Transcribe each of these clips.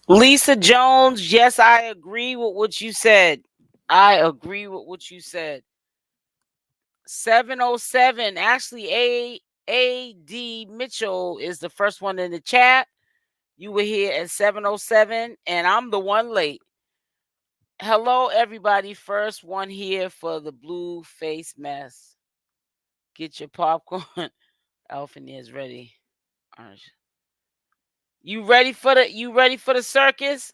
Lisa Jones, yes, I agree with what you said. I agree with what you said. 707. Actually, A.D. Mitchell is the first one in the chat. You were here at 707, and I'm the one late. Hello, everybody. First one here for the blue face mess. Get your popcorn. Alpha is ready. Orange. You ready for the circus?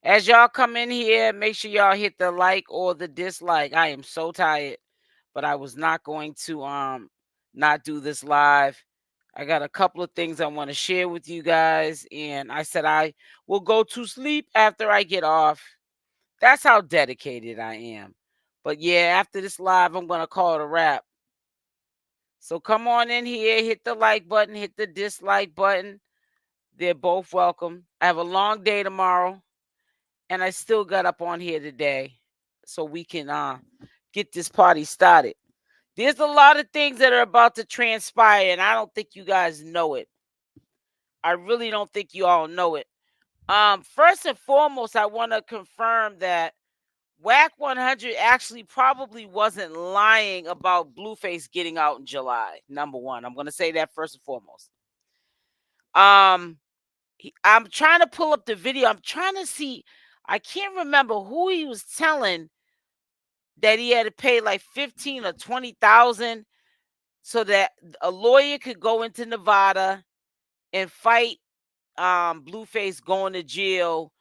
As y'all come in here, make sure y'all hit the like or the dislike. I am so tired, but I was not going to not do this live. I got a couple of things I want to share with you guys, and I said I will go to sleep after I get off. That's how dedicated I am. But yeah, after this live, I'm gonna call it a wrap. So come on in here, hit the like button, hit the dislike button. They're both welcome. I have a long day tomorrow, and I still got up on here today so we can get this party started. There's a lot of things that are about to transpire, and I don't think you guys know it. I really don't think you all know it. First and foremost, I want to confirm that Wack 100 actually probably wasn't lying about Blueface getting out in July. Number one, I'm going to say that first and foremost. I'm trying to pull up the video. I'm trying to see. I can't remember who he was telling that he had to pay like 15 or 20,000 so that a lawyer could go into Nevada and fight Blueface going to jail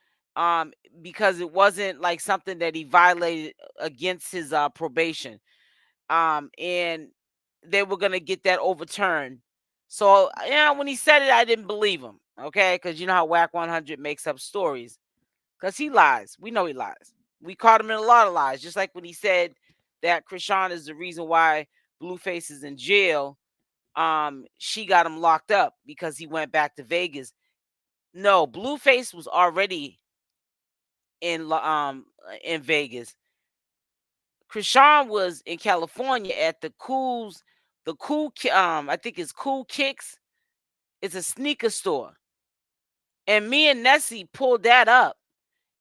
because it wasn't like something that he violated against his probation. And they were gonna get that overturned. So when he said it, I didn't believe him. Okay, because you know how Wack 100 makes up stories. Because he lies. We know he lies. We caught him in a lot of lies. Just like when he said that Chrisean is the reason why Blueface is in jail. She got him locked up because he went back to Vegas. No, Blueface was already in Vegas. Chrisean was in California at I think it's Cool Kicks. It's a sneaker store. And me and Nessie pulled that up.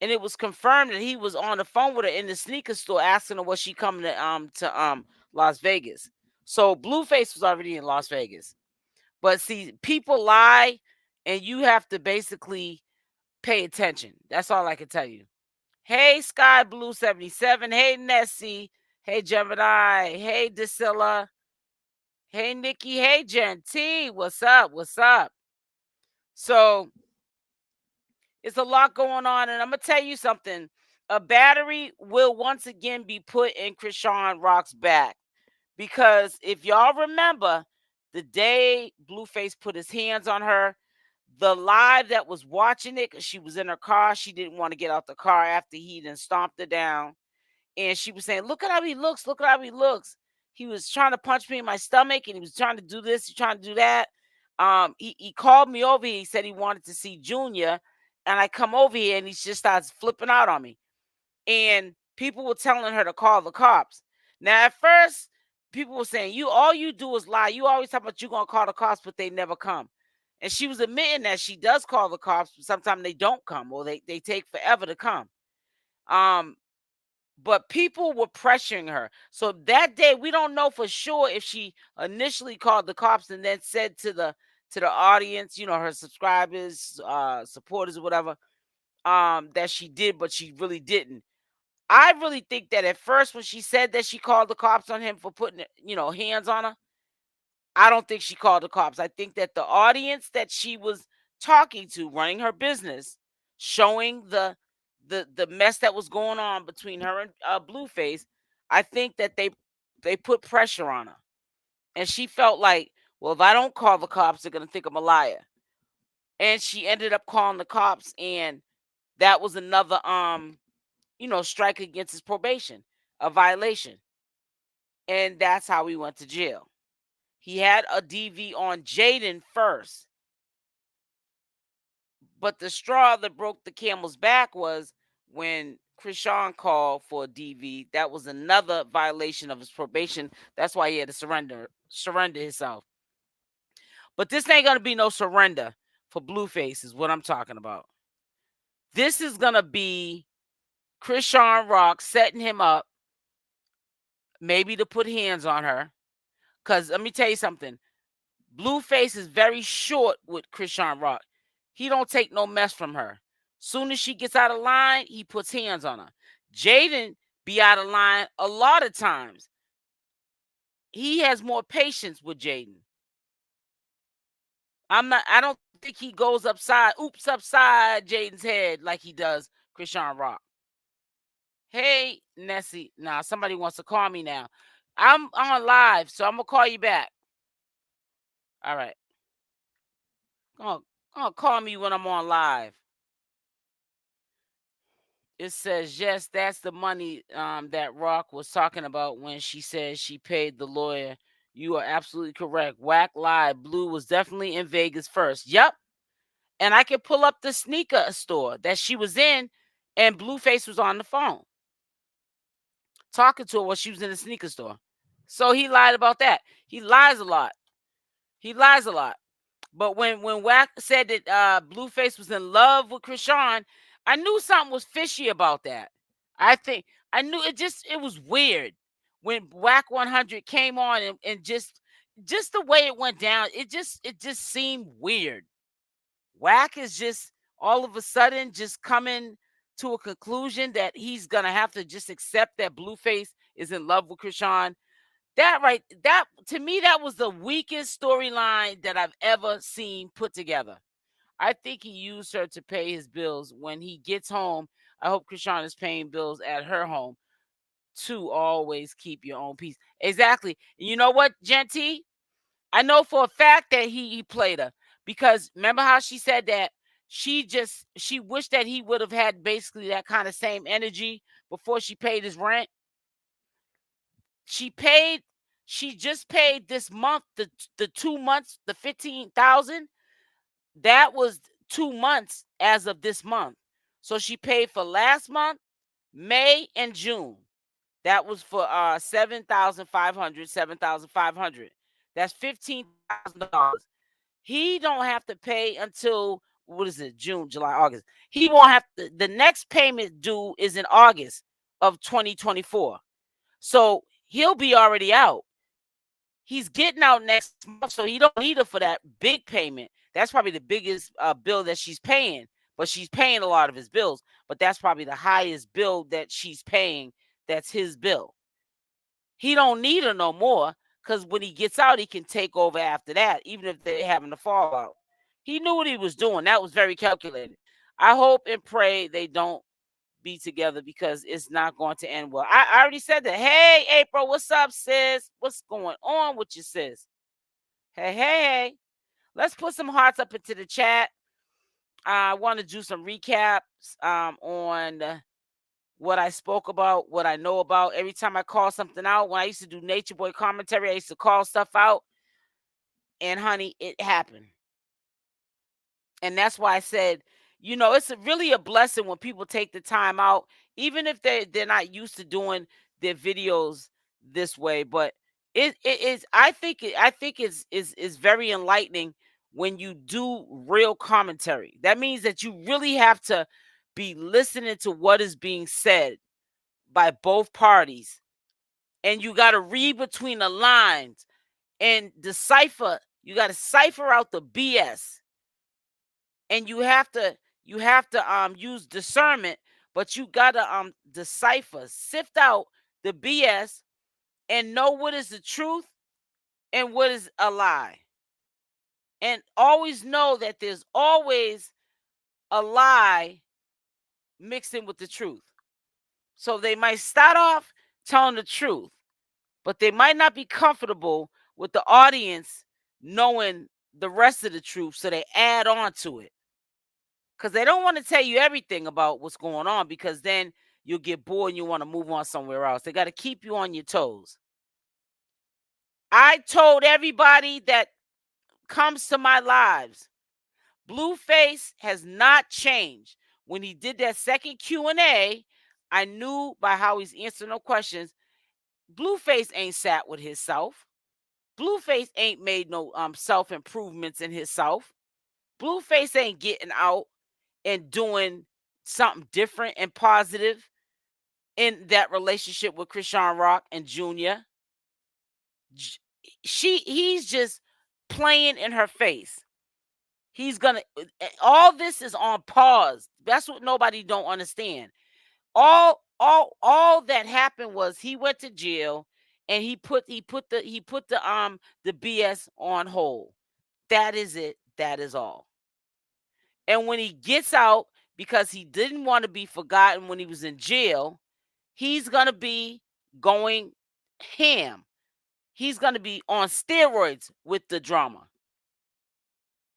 And it was confirmed that he was on the phone with her in the sneaker store asking her was she coming to Las Vegas. So Blueface was already in Las Vegas. But see, people lie and you have to basically pay attention. That's all I can tell you. Hey, Sky Blue 77. Hey, Nessie. Hey, Gemini. Hey, Drusilla. Hey, Nikki. Hey, Jen T. What's up? What's up? So it's a lot going on. And I'm going to tell you something. A battery will once again be put in Chrisean Rock's back. Because if y'all remember, the day Blueface put his hands on her, the live that was watching it, because she was in her car, she didn't want to get out the car after he then stomped her down. And she was saying, look at how he looks, look at how he looks. He was trying to punch me in my stomach and he was trying to do this, he's trying to do that. He called me over here. He said he wanted to see Junior. And I come over here and he just starts flipping out on me. And people were telling her to call the cops. Now, at first, people were saying, all you do is lie. You always talk about you gonna call the cops, but they never come. And she was admitting that she does call the cops, but sometimes they don't come or they take forever to come. But people were pressuring her. So that day, we don't know for sure if she initially called the cops and then said to the audience, her subscribers, supporters, or whatever, that she did, but she really didn't. I really think that at first when she said that she called the cops on him for putting, hands on her, I don't think she called the cops. I think that the audience that she was talking to, running her business, showing the mess that was going on between her and Blueface, I think that they put pressure on her. And she felt like, well, if I don't call the cops, they're going to think I'm a liar. And she ended up calling the cops, and that was another strike against his probation, a violation. And that's how he went to jail. He had a DV on Jaidyn first. But the straw that broke the camel's back was when Chrisean called for a DV. That was another violation of his probation. That's why he had to surrender himself. But this ain't gonna be no surrender for Blueface, is what I'm talking about. This is going to be Chrisean Rock setting him up, maybe to put hands on her. Because let me tell you something. Blueface is very short with Chrisean Rock. He don't take no mess from her. Soon as she gets out of line, he puts hands on her. Jaidyn be out of line a lot of times. He has more patience with Jaidyn. I don't think he goes upside Jaidyn's head like he does Chrisean Rock. Hey, Nessie. Nah, somebody wants to call me now. I'm on live, so I'm gonna call you back. All right. Call me when I'm on live. It says, yes, that's the money that Rock was talking about when she said she paid the lawyer. You are absolutely correct. Wack lied. Blue was definitely in Vegas first. Yep. And I can pull up the sneaker store that she was in, and Blueface was on the phone talking to her while she was in the sneaker store. So he lied about that. He lies a lot. But when Wack said that Blueface was in love with Chrisean, I knew something was fishy about that. I knew it was weird when Wack 100 came on and just the way it went down, it just seemed weird. Wack is just all of a sudden just coming to a conclusion that he's gonna have to just accept that Blueface is in love with Chrisean. That to me, that was the weakest storyline that I've ever seen put together. I think he used her to pay his bills. When he gets home, I hope Chrisean is paying bills at her home. To always keep your own peace. Exactly. You know what, Genty? I know for a fact that he played her, because remember how she said that she wished that he would have had basically that kind of same energy before she paid his rent. She just paid this month the 2 months, the 15,000. That was 2 months as of this month. So she paid for last month, May and June. That was for 7,500. That's $15,000. He don't have to pay until, what is it, June, July, August. He won't have to. The next payment due is in August of 2024. So he'll be already out. He's getting out next month, so he don't need her for that big payment. That's probably the biggest bill that she's paying, but she's paying a lot of his bills. But that's probably the highest bill that she's paying. That's his bill. He don't need her no more, because when he gets out, he can take over after that, even if they're having a fallout. He knew what he was doing. That was very calculated. I hope and pray they don't be together, because it's not going to end well. I already said that. Hey, April, what's up, sis? What's going on with you, sis? Hey. Let's put some hearts up into the chat. I want to do some recaps on what I spoke about, what I know about. Every time I call something out, when I used to do Nature Boy commentary, I used to call stuff out. And honey, it happened. And that's why I said, it's really a blessing when people take the time out, even if they're not used to doing their videos this way. But it is, I think it's very enlightening when you do real commentary. That means that you really have to be listening to what is being said by both parties, and you got to read between the lines and decipher. You got to cipher out the BS, and you have to use discernment, but you got to decipher, sift out the BS, and know what is the truth and what is a lie. And always know that there's always a lie mixed in with the truth. So they might start off telling the truth, but they might not be comfortable with the audience knowing the rest of the truth, so they add on to it. Because they don't want to tell you everything about what's going on, because then you'll get bored and you want to move on somewhere else. They got to keep you on your toes. I told everybody that comes to my lives, Blueface has not changed. When he did that second Q&A, I knew by how he's answering no questions, Blueface ain't sat with himself. Blueface ain't made no self-improvements in himself. Blueface ain't getting out and doing something different and positive in that relationship with Chrisean Rock and Junior. He's just playing in her face. He's gonna all this is on pause. That's what nobody don't understand. All that happened was he went to jail and he put the BS on hold. That is it. That is all. And when he gets out, because he didn't want to be forgotten when he was in jail, he's gonna be going ham. He's gonna be on steroids with the drama.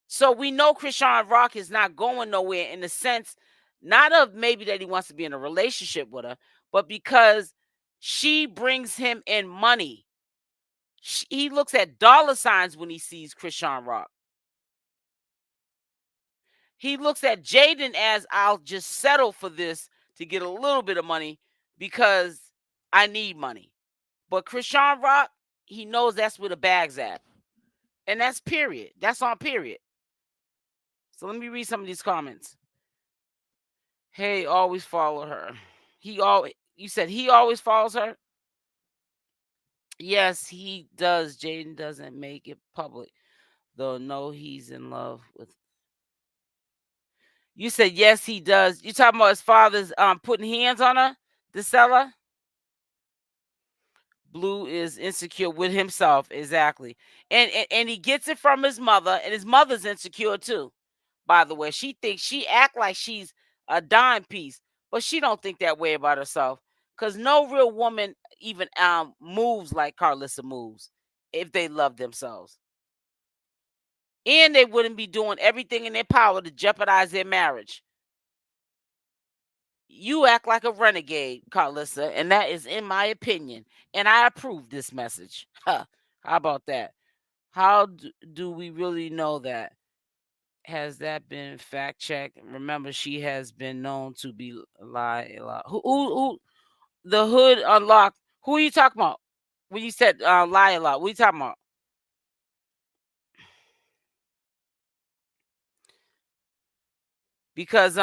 So we know Chrisean Rock is not going nowhere in the sense, not of maybe that he wants to be in a relationship with her, but because she brings him in money. He looks at dollar signs when he sees Chrisean Rock. He looks at Jaidyn as, I'll just settle for this to get a little bit of money because I need money. But Chrisean Rock, he knows that's where the bag's at. And that's period. That's on period. So let me read some of these comments. Hey, always follow her. You said he always follows her? Yes, he does. Jaidyn doesn't make it public, though. No, he's in love with. You said yes, he does. You talking about his father's putting hands on her, the seller? Blue is insecure with himself, exactly, and he gets it from his mother, and his mother's insecure too. By the way, she act like she's a dime piece, but she don't think that way about herself. Cause no real woman even moves like Carlissa moves if they love themselves, and they wouldn't be doing everything in their power to jeopardize their marriage. You act like a renegade, Carlissa, and that is in my opinion. And I approve this message. Huh. How about that? How do we really know that? Has that been fact checked? Remember, she has been known to be lie a lot. Who the hood unlocked? Who are you talking about? When you said lie a lot, what are you talking about? Because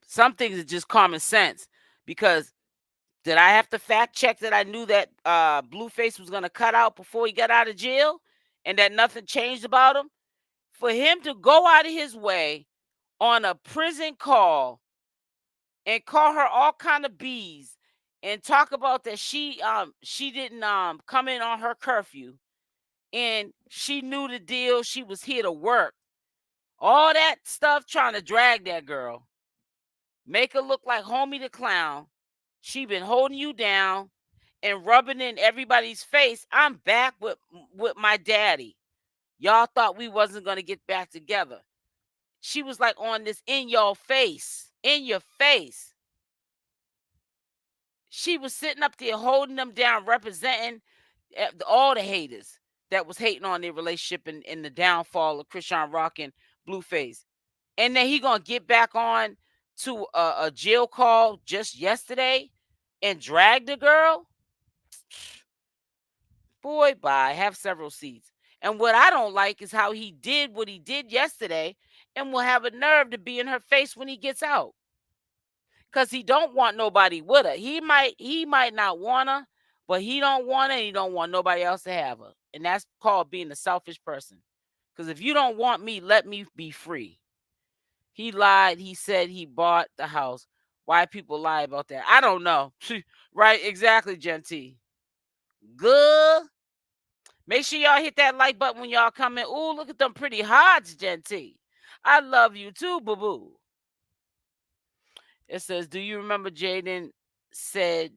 some things are just common sense. Because did I have to fact check that I knew that Blueface was gonna cut out before he got out of jail, and that nothing changed about him? For him to go out of his way on a prison call and call her all kind of bees and talk about that she didn't come in on her curfew and she knew the deal, she was here to work. All that stuff trying to drag that girl. Make her look like Homie the Clown. She been holding you down and rubbing in everybody's face. I'm back with my daddy. Y'all thought we wasn't going to get back together. She was like on this in your face. In your face. She was sitting up there holding them down, representing all the haters that was hating on their relationship and the downfall of Chrisean Rock and Blueface. And then he gonna get back on to a jail call just yesterday and drag the girl. Boy, bye. Have several seats. And what I don't like is how he did what he did yesterday and will have a nerve to be in her face when he gets out. Cause he don't want nobody with her. He might not want her, but he don't want her and he don't want nobody else to have her. And that's called being a selfish person. Because if you don't want me, let me be free. He lied. He said he bought the house. Why people lie about that? I don't know. Right? Exactly, Genty. Good. Make sure y'all hit that like button when y'all come in. Ooh, look at them pretty hearts, Genty. I love you too, boo-boo. It says, do you remember Jaidyn said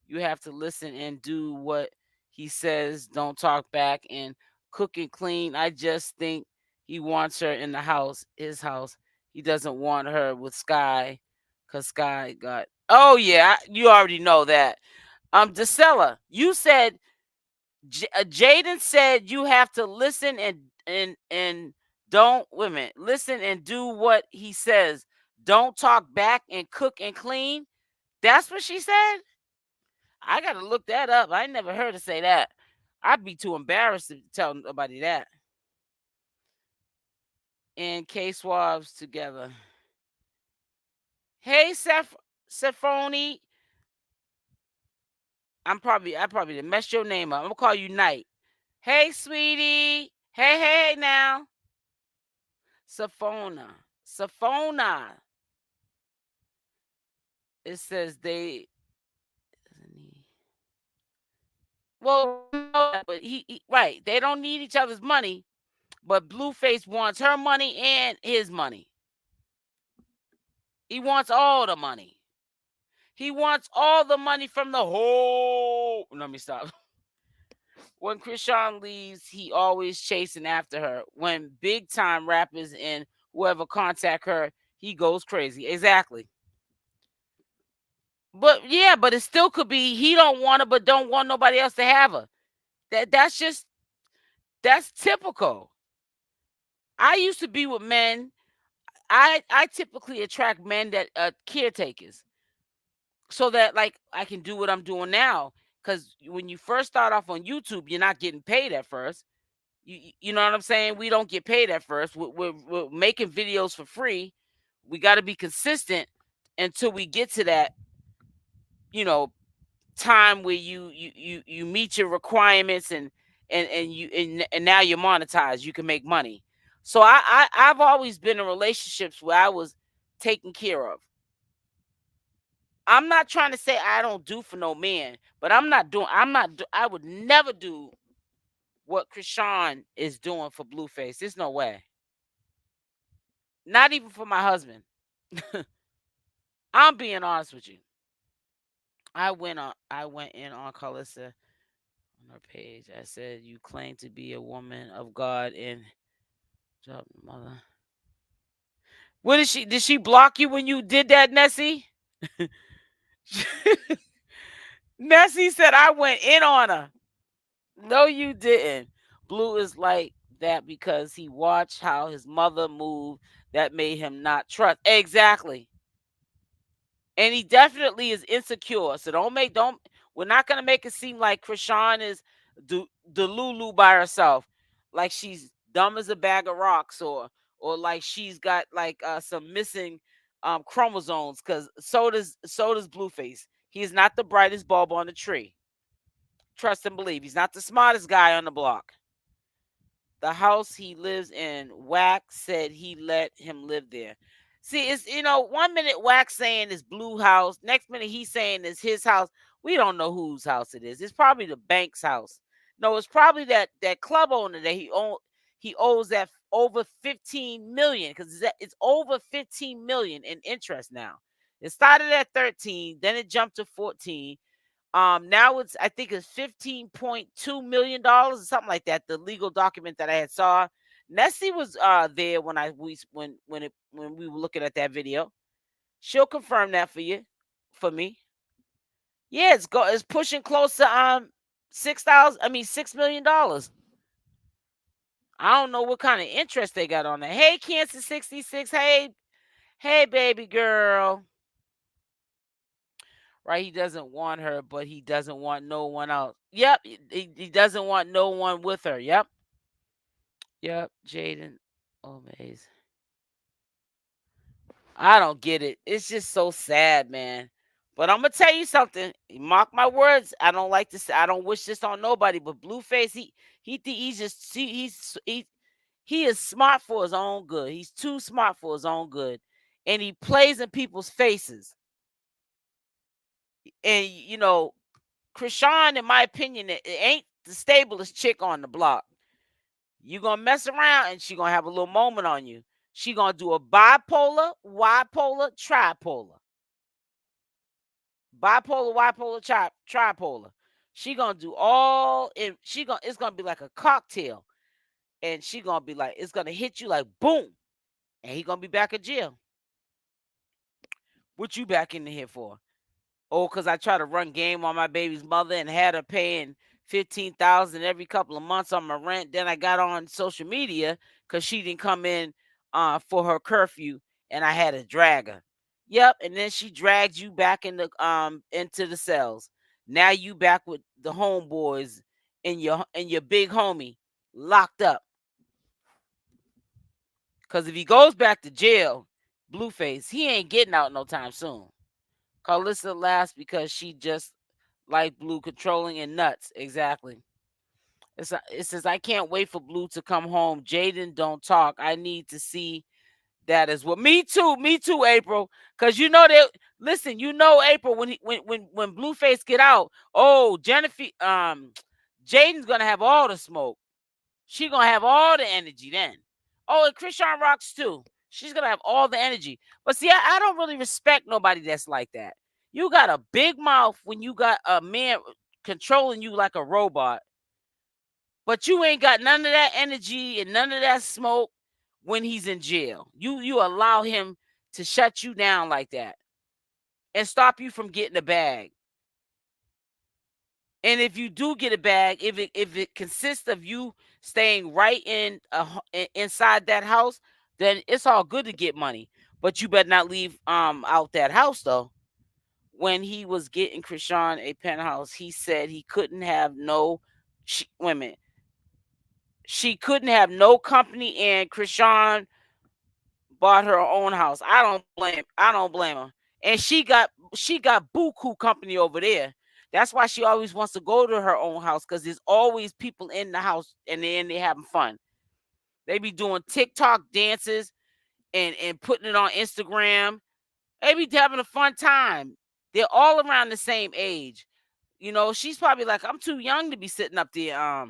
you have to listen and do what he says, don't talk back and cook and clean? I just think he wants her in the house, his house. He doesn't want her with Sky because Sky got. Oh, yeah, you already know that. DeSella, you said Jaidyn said you have to listen and don't women listen and do what he says. Don't talk back and cook and clean. That's what she said. I gotta look that up. I never heard her say that. I'd be too embarrassed to tell nobody that. And K swabs together. Hey, Sephony. I probably messed your name up. I'm gonna call you Night. Hey, sweetie. Hey now. Saphona. It says they. Well, no, but he right. They don't need each other's money, but Blueface wants her money and his money. He wants all the money. He wants all the money from the whole. Let me stop. When Chrisean leaves, he always chasing after her. When big time rappers and whoever contact her, he goes crazy. Exactly. But yeah, but it still could be he don't want her, but don't want nobody else to have her. That's typical. I used to be with men. I typically attract men that caretakers, so that like I can do what I'm doing now. Because when you first start off on YouTube, you're not getting paid at first. You know what I'm saying? We don't get paid at first. We're making videos for free. We got to be consistent until we get to that, you know, time where you meet your requirements and now you're monetized. You can make money. So I've always been in relationships where I was taken care of. I'm not trying to say I don't do for no man, but I would never do what Chrisean is doing for Blueface. There's no way. Not even for my husband. I'm being honest with you. I went in on Carlissa on her page. I said, "You claim to be a woman of God and mother." What did she? Did she block you when you did that, Nessie? Nessie said I went in on her. No, you didn't. Blue is like that because he watched how his mother moved. That made him not trust. Exactly. And he definitely is insecure. So don't. We're not gonna make it seem like Chrisean is the Lulu by herself, like she's dumb as a bag of rocks, or like she's got like some missing chromosomes. Because so does Blueface. He is not the brightest bulb on the tree. Trust and believe. He's not the smartest guy on the block. The house he lives in, Wack said he let him live there. See, it's 1 minute Wack saying it's Blue house, next minute he's saying it's his house. We don't know whose house it is. It's probably the bank's house. No, it's probably that club owner that he owes that over 15 million, because it's over 15 million in interest now. It started at 13, then it jumped to 14. Now I think it's $15.2 million or something like that. The legal document that I had saw. Nessie was there when when we were looking at that video. She'll confirm that for me. Yeah, it's pushing close to $6 million. I don't know what kind of interest they got on that. Hey, Cancer 66. Hey, baby girl. Right, he doesn't want her, but he doesn't want no one else. Yep, he doesn't want no one with her. Yep, Jaidyn. Oh, maze. I don't get it. It's just so sad, man. But I'm gonna tell you something. Mark my words. I don't like this. I don't wish this on nobody. But Blueface, he's just he is smart for his own good. He's too smart for his own good, and he plays in people's faces. And Chrisean, in my opinion, it ain't the stablest chick on the block. You gonna mess around and she gonna have a little moment on you. She gonna do a bipolar, bipolar, tripolar. Bipolar, bipolar, tripolar. She gonna do all and it's gonna be like a cocktail. And she gonna be like, it's gonna hit you like boom. And he gonna be back in jail. What you back in here for? Oh, because I try to run game on my baby's mother and had her paying 15,000 every couple of months on my rent. Then I got on social media because she didn't come in for her curfew, and I had to drag her. Yep, and then she dragged you back into the cells. Now you back with the homeboys and your big homie locked up. Because if he goes back to jail, Blueface, he ain't getting out no time soon. Carlissa laughs because she just like Blue controlling and nuts. Exactly. It says, I can't wait for Blue to come home. Jaidyn don't talk. I need to see that as well. Me too, April. Cause you know that. Listen, you know April when Blueface get out. Oh, Jennifer, Jaidyn's gonna have all the smoke. She gonna have all the energy then. Oh, and Chrisean Rocks too. She's gonna have all the energy. But see, I don't really respect nobody that's like that. You got a big mouth when you got a man controlling you like a robot, but you ain't got none of that energy and none of that smoke when he's in jail. You allow him to shut you down like that and stop you from getting a bag. And if you do get a bag, if it consists of you staying right inside that house, then it's all good to get money. But you better not leave out that house though. When he was getting Chrisean a penthouse, he said he couldn't have no women. She couldn't have no company, and Chrisean bought her own house. I don't blame her. And she got buku company over there. That's why she always wants to go to her own house, because there's always people in the house and then they having fun. They be doing TikTok dances and putting it on Instagram. They be having a fun time. They're all around the same age. You know, she's probably like, I'm too young to be sitting up there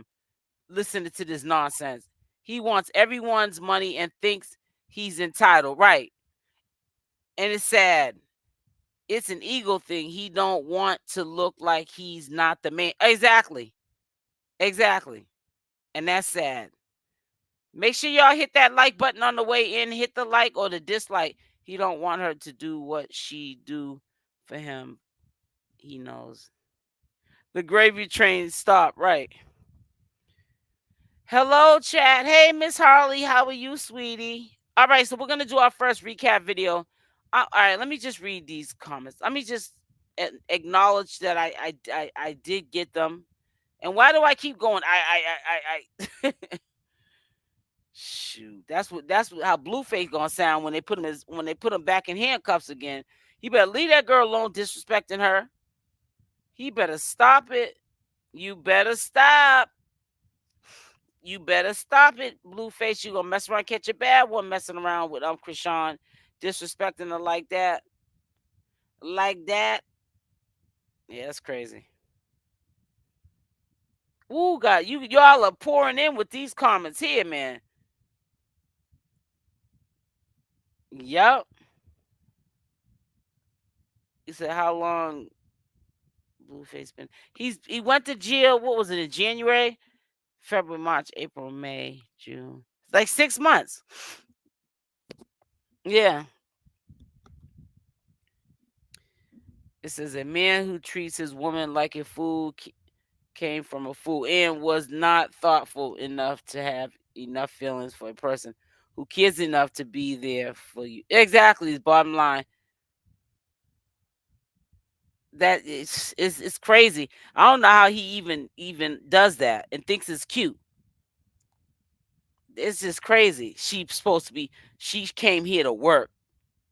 listening to this nonsense. He wants everyone's money and thinks he's entitled. Right. And it's sad. It's an ego thing. He don't want to look like he's not the man. Exactly. Exactly. And that's sad. Make sure y'all hit that like button on the way in. Hit the like or the dislike. He don't want her to do what she do for him. He knows. The gravy train stopped. Right. Hello, chat. Hey, Miss Harley. How are you, sweetie? All right, so we're going to do our first recap video. All right, let me just read these comments. Let me just acknowledge that I did get them. And why do I keep going? Shoot, how Blueface gonna sound when they put him back in handcuffs again. He better leave that girl alone, disrespecting her. He better stop it. You better stop. You better stop it, Blueface. You gonna mess around, catch a bad one messing around with Chrisean, disrespecting her like that. Like that. Yeah, that's crazy. Ooh, God, y'all are pouring in with these comments here, man. Yup. He said, how long Blueface been? He went to jail, what was it, in January? February, March, April, May, June. Like 6 months. Yeah. It says a man who treats his woman like a fool came from a fool and was not thoughtful enough to have enough feelings for a person who cares enough to be there for you. Exactly, is bottom line. That is it's crazy. I don't know how he even does that and thinks it's cute. It's just crazy. She came here to work.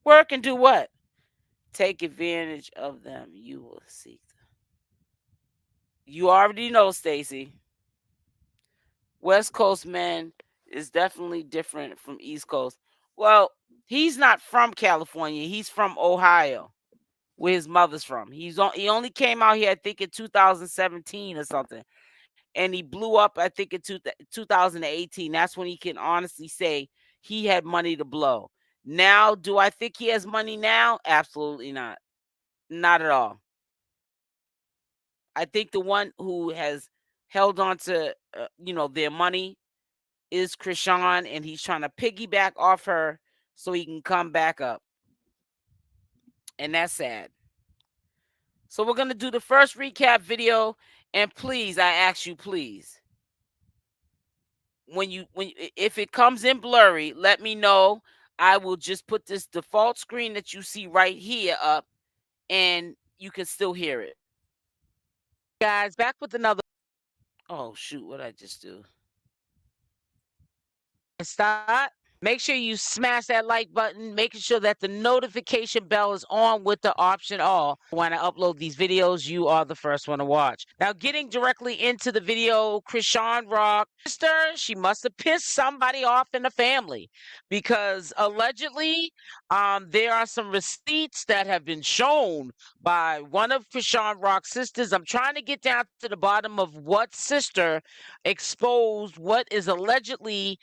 Work and do what? Take advantage of them. You will see. You already know, Stacy. West Coast men is definitely different from East Coast. Well, he's not from California. He's from Ohio, where his mother's from. He only came out here, I think, in 2017 or something, and he blew up, I think, in 2018. That's when he can honestly say he had money to blow. Now, do I think he has money now? Absolutely not. Not at all. I think the one who has held on to, their money is Chrisean, and he's trying to piggyback off her so he can come back up. And that's sad. So we're going to do the first recap video. And please, I ask you, please, if it comes in blurry, let me know. I will just put this default screen that you see right here up, and you can still hear it. Guys, back with another. Oh, shoot, what I just do? Start. Make sure you smash that like button, making sure that the notification bell is on with the option all. When I upload these videos, you are the first one to watch. Now, getting directly into the video, Chrisean Rock, sister, she must have pissed somebody off in the family because allegedly there are some receipts that have been shown by one of Chrisean Rock's sisters. I'm trying to get down to the bottom of what sister exposed what is allegedly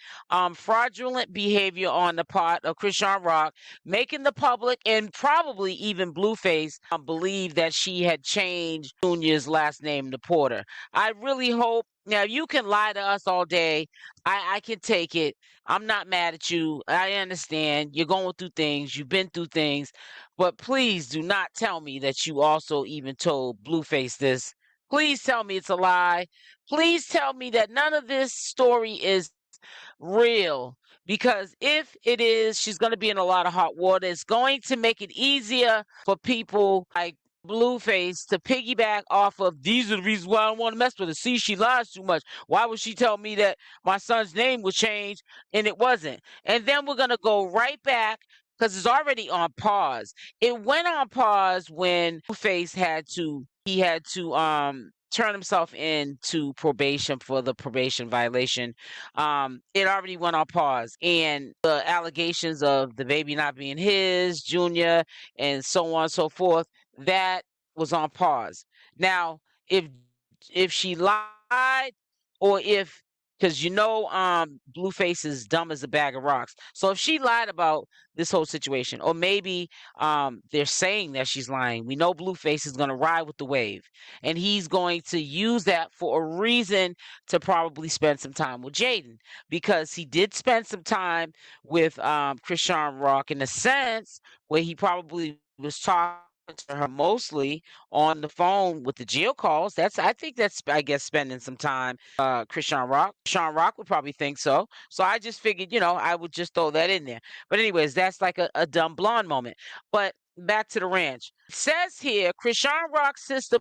fraudulent behavior on the part of Chrisean Rock, making the public and probably even Blueface believe that she had changed Junior's last name to Porter. I really hope. Now, you can lie to us all day. I can take it. I'm not mad at you. I understand. You're going through things. You've been through things. But please do not tell me that you also even told Blueface this. Please tell me it's a lie. Please tell me that none of this story is real, because if it is, she's going to be in a lot of hot water. It's going to make it easier for people like Blueface to piggyback off of, these are the reasons why I don't want to mess with her. See, she lies too much. Why would she tell me that my son's name was changed and it wasn't? And then we're going to go right back because it's already on pause. It went on pause when Blueface had to turn himself into probation for the probation violation. It already went on pause, and the allegations of the baby not being his, Junior, and so on and so forth, that was on pause. Now, if she lied, or if, because Blueface is dumb as a bag of rocks. So if she lied about this whole situation, or maybe they're saying that she's lying, we know Blueface is going to ride with the wave, and he's going to use that for a reason to probably spend some time with Jaidyn, because he did spend some time with Chrisean Rock in a sense where he probably was talking to her mostly on the phone with the jail calls. I think that's, I guess, spending some time. Chrisean Rock would probably think so. So I just figured, I would just throw that in there. But anyways, that's like a dumb blonde moment. But back to the ranch. It says here, Chrisean Rock's sister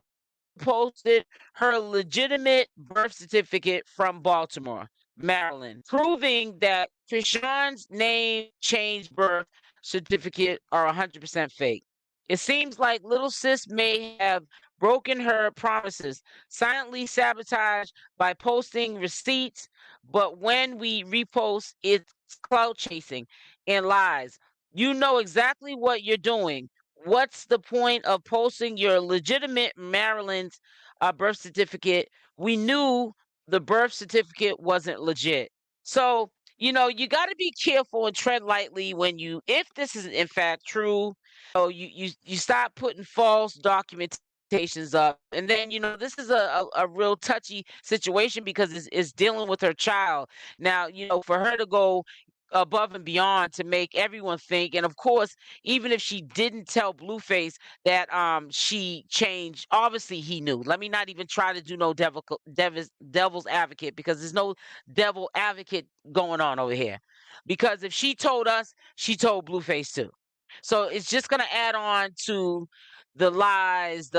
posted her legitimate birth certificate from Baltimore, Maryland, proving that Chrisean's name change birth certificate are 100% fake. It seems like little sis may have broken her promises, silently sabotaged by posting receipts, but when we repost, it's clout chasing and lies. You know exactly what you're doing. What's the point of posting your legitimate Maryland birth certificate? We knew the birth certificate wasn't legit. So, you got to be careful and tread lightly if this is in fact true. So you stop putting false documentations up, and then this is a real touchy situation because it's dealing with her child. Now, for her to go above and beyond to make everyone think, and of course, even if she didn't tell Blueface that she changed, obviously he knew. Let me not even try to do no devil's advocate, because there's no devil advocate going on over here, because if she told us, she told Blueface too. So it's just going to add on to the lies,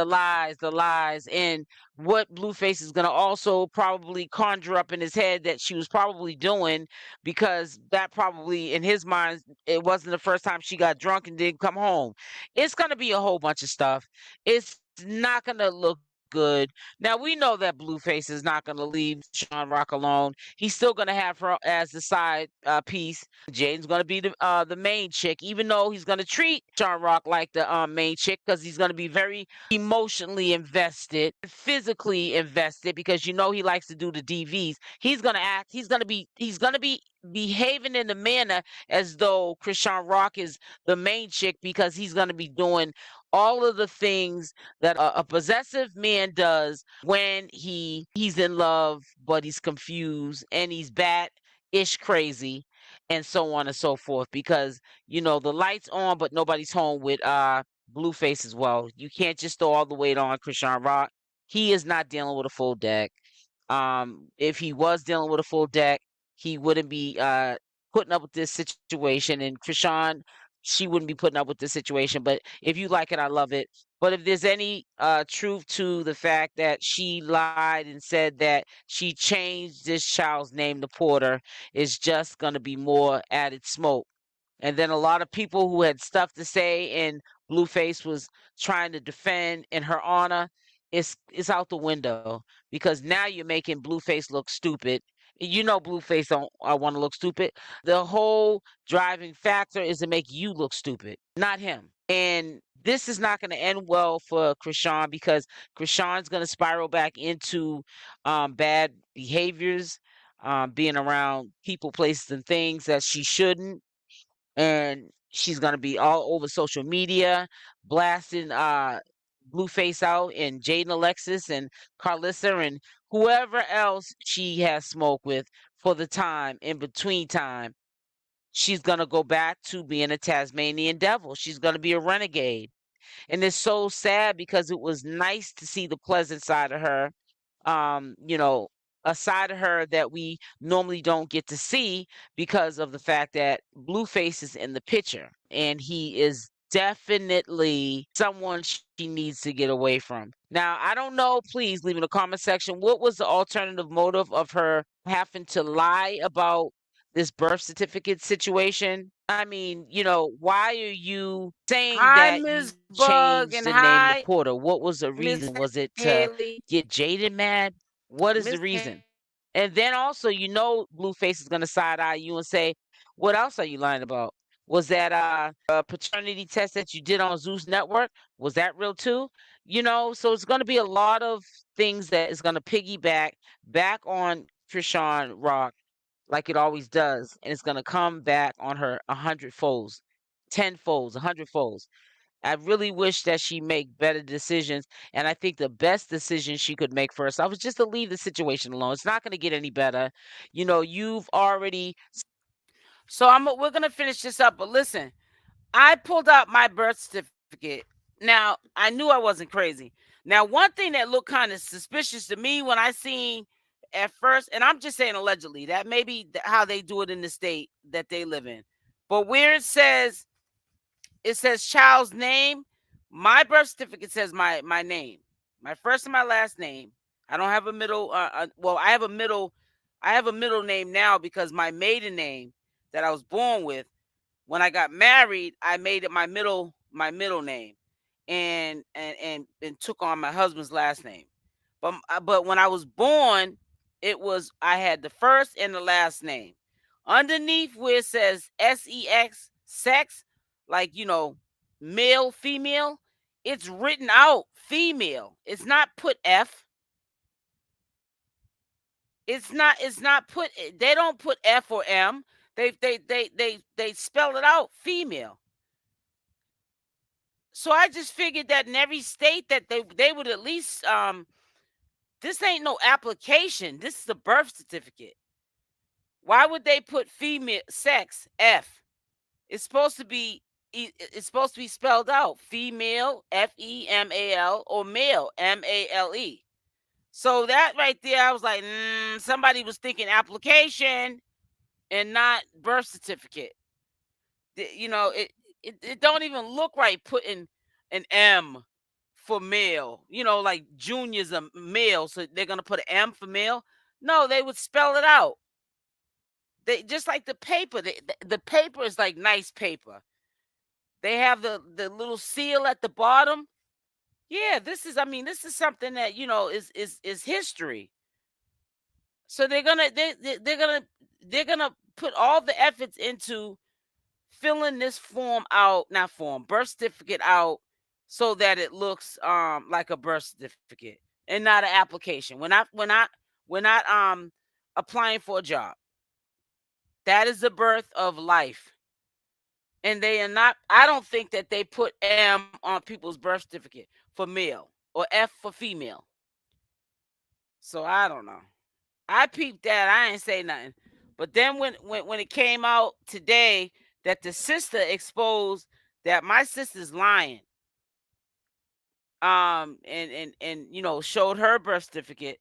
and what Blueface is going to also probably conjure up in his head that she was probably doing, because that probably in his mind, it wasn't the first time she got drunk and didn't come home. It's going to be a whole bunch of stuff. It's not going to look good. Now, we know that Blueface is not going to leave Sean Rock alone. He's still going to have her as the side piece. Jaidyn's going to be the main chick, even though he's going to treat Sean Rock like the main chick, because he's going to be very emotionally invested, physically invested, because he likes to do the DVs. He's going to be behaving in a manner as though Chrisean Rock is the main chick, because he's going to be doing all of the things that a possessive man does when he's in love, but he's confused and he's bat-ish crazy, and so on and so forth. Because the lights on, but nobody's home with Blueface as well. You can't just throw all the weight on Chrisean Rock. He is not dealing with a full deck. If he was dealing with a full deck, he wouldn't be putting up with this situation. And Chrisean she wouldn't be putting up with this situation. But if you like it, I love it. But if there's any truth to the fact that she lied and said that she changed this child's name to Porter, it's just going to be more added smoke. And then a lot of people who had stuff to say and Blueface was trying to defend in her honor, it's out the window because now you're making Blueface look stupid. You know Blueface don't want to look stupid. The whole driving factor is to make you look stupid, not him. And this is not going to end well for Chrisean because Chrisean's going to spiral back into bad behaviors, being around people, places, and things that she shouldn't, and she's gonna be all over social media, blasting Blueface out and Jaidyn, Alexis, and Carlissa, and whoever else she has smoked with for the time in between time. She's gonna go back to being a Tasmanian devil. She's gonna be a renegade. And it's so sad because it was nice to see the pleasant side of her, you know, a side of her that we normally don't get to see because of the fact that Blueface is in the picture and he is definitely someone she needs to get away from. Now, I don't know, please leave in the comment section what was the alternative motive of her having to lie about this birth certificate situation. I mean, why are you saying Hi, that you Miss Bug, changed and the name to hi, Porter? What was the Miss reason? Was it to Haley. get Jaidyn mad? What is the Miss reason? And then also, Blueface is gonna side eye you and say, "What else are you lying about? Was that a paternity test that you did on Zeus Network? Was that real too?" So it's gonna be a lot of things that is gonna piggyback back on Chrisean Rock like it always does, and it's gonna come back on her 100 folds, 10 folds, 100 folds. I really wish that she make better decisions, and I think the best decision she could make for herself is just to leave the situation alone. It's not going to get any better. You've already. So we're gonna finish this up, but listen, I pulled out my birth certificate. Now I knew I wasn't crazy. Now one thing that looked kind of suspicious to me when I seen at first, and I'm just saying allegedly, that may be how they do it in the state that they live in, but where it says child's name. My birth certificate says my name, my first and my last name. I don't have a middle. Well, I have a middle name now because my maiden name that I was born with. When I got married, I made it my middle name, and took on my husband's last name. But when I was born, I had the first and the last name. Underneath where it says sex, sex, like male, female, it's written out female. It's not put F. It's not put. They don't put F or M. They spell it out female. So I just figured that in every state that they would at least this ain't no application. This is a birth certificate. Why would they put female sex F? It's supposed to be it's supposed to be spelled out female FEMAL or male MALE. So that right there, I was like, somebody was thinking application and not birth certificate. It don't even look right putting an M for male. Like Junior's a male, so they're gonna put an M for male. No, they would spell it out. They just like the paper. The paper is like nice paper. They have the little seal at the bottom. Yeah, this is something that is history. So they're gonna put all the efforts into filling this form out, not form, birth certificate out, so that it looks like a birth certificate and not an application. We're not applying for a job. That is the birth of life. And they are not, I don't think that they put M on people's birth certificate for male or F for female. So I don't know. I peeped that. I ain't say nothing. But then when it came out today that the sister exposed that my sister's lying, and showed her birth certificate,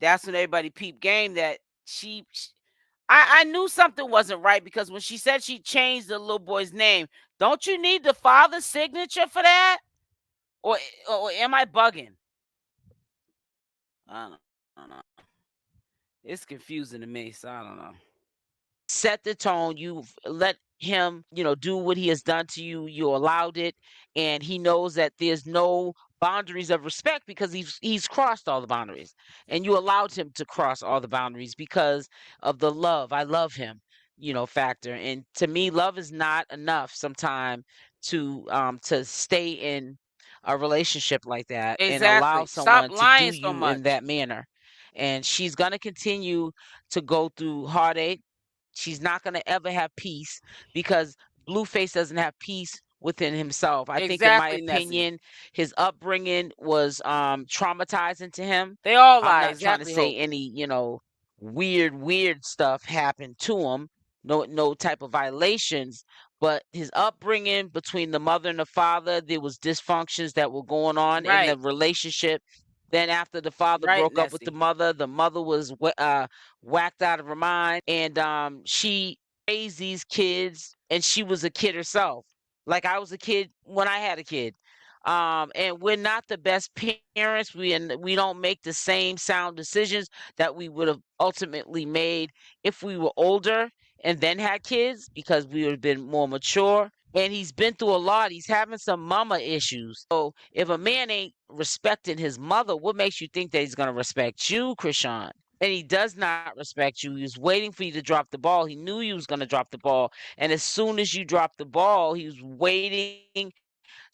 that's when everybody peeped game that she I knew something wasn't right because when she said she changed the little boy's name, don't you need the father's signature for that? Or am I bugging? I don't know. It's confusing to me, so I don't know. Set the tone. You've let him, do what he has done to you. You allowed it, and he knows that there's no boundaries of respect because he's crossed all the boundaries, and you allowed him to cross all the boundaries because of the love. I love him, factor. And to me, love is not enough sometimes to stay in a relationship like that and allow Exactly. Stop someone to do lying so you in much. that manner. And she's gonna continue to go through heartache. She's not going to ever have peace because Blueface doesn't have peace within himself. I think, in my Exactly, Nessie. opinion, his upbringing was traumatizing to him. They all I'm lie. not trying to Exactly, say Hope. any, weird stuff happened to him. No type of violations, but his upbringing between the mother and the father, there was dysfunctions that were going on in the Right. relationship. Then after the father Right, broke up with Nessie. the mother was whacked out of her mind, and she raised these kids, and she was a kid herself, like I was a kid when I had a kid. And we're not the best parents. We don't make the same sound decisions that we would have ultimately made if we were older and then had kids because we would have been more mature. And he's been through a lot. He's having some mama issues. So if a man ain't respecting his mother, what makes you think that he's gonna respect you, Chrisean? And he does not respect you. He was waiting for you to drop the ball. He knew you was gonna drop the ball. And as soon as you dropped the ball, he was waiting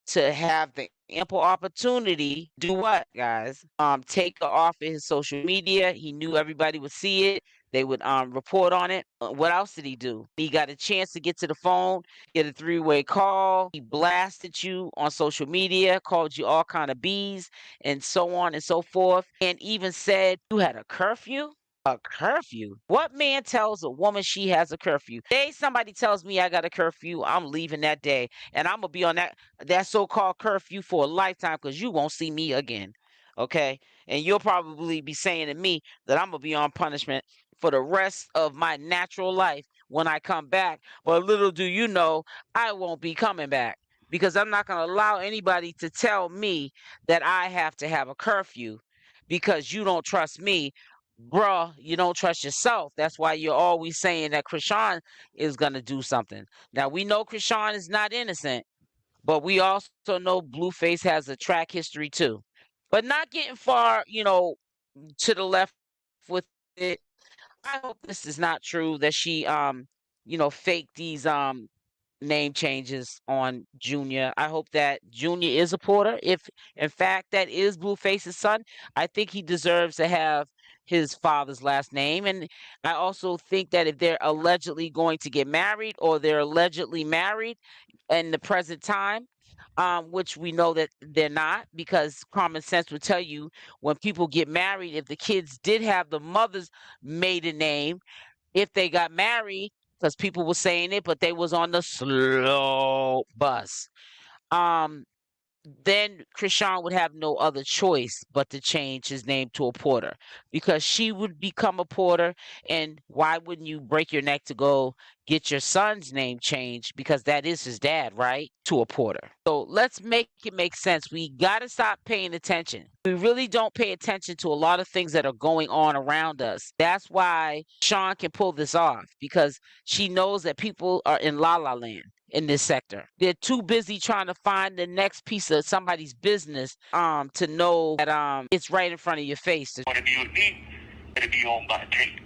to have the ample opportunity to do what, guys? Take her off of his social media. He knew everybody would see it. They would report on it. What else did he do? He got a chance to get to the phone, get a three-way call. He blasted you on social media, called you all kind of bees, and so on and so forth, and even said you had a curfew. A curfew? What man tells a woman she has a curfew? Day somebody tells me I got a curfew, I'm leaving that day, and I'm gonna be on that so-called curfew for a lifetime because you won't see me again. Okay, and you'll probably be saying to me that I'm gonna be on punishment for the rest of my natural life when I come back. But little do you know, I won't be coming back because I'm not gonna allow anybody to tell me that I have to have a curfew because you don't trust me. Bruh, you don't trust yourself. That's why you're always saying that Chrisean is gonna do something. Now we know Chrisean is not innocent, but we also know Blueface has a track history too. But not getting far, to the left with it. I hope this is not true that she faked these name changes on Junior. I hope that Junior is a Porter. If in fact that is Blueface's son, I think he deserves to have his father's last name. And I also think that if they're allegedly going to get married or they're allegedly married in the present time, which we know that they're not, because common sense would tell you when people get married, if the kids did have the mother's maiden name, if they got married, because people were saying it, but they was on the slow bus. Um, then Chrisean would have no other choice but to change his name to a Porter because she would become a Porter. And why wouldn't you break your neck to go get your son's name changed? Because that is his dad, right? To a Porter. So let's make it make sense. We got to stop paying attention. We really don't pay attention to a lot of things that are going on around us. That's why Sean can pull this off because she knows that people are in la la land in this sector. They're too busy trying to find the next piece of somebody's business to know that it's right in front of your face. Want to be with me, better be on by tape.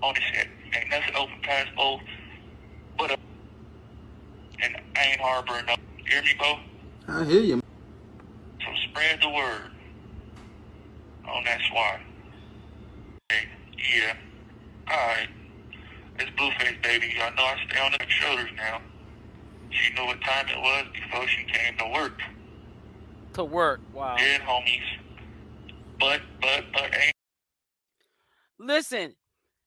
On the shit. Ain't nothing open past both, but and I ain't harboring no. You hear me, Bo? I hear you. So spread the word on that swat. Hey, yeah. Alright. It's Blueface, baby. Y'all know I stay on the shoulders now. She knew what time it was before she came to work. To work. Wow. Dead homies. But ain't. Listen,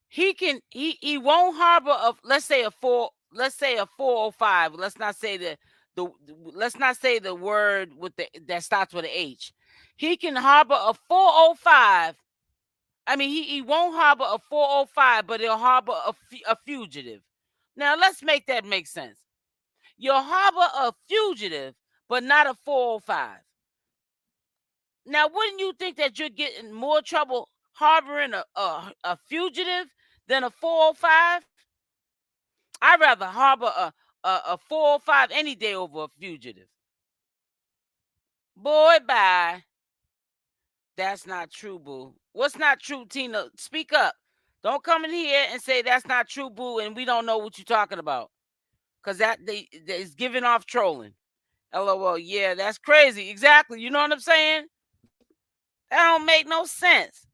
he won't harbor of let's say a 405. Let's not say the word with that starts with an H. He can harbor a 405 I mean, he won't harbor a 405, but he'll harbor a fugitive. Now, let's make that make sense. You'll harbor a fugitive, but not a 405. Now, wouldn't you think that you're getting more trouble harboring a fugitive than a 405? I'd rather harbor a 405 any day over a fugitive. Boy, bye. That's not true, boo. What's not true, Tina? Speak up. Don't come in here and say that's not true, boo, and we don't know what you're talking about. Because that is giving off trolling. LOL. Yeah, that's crazy. Exactly. You know what I'm saying? That don't make no sense.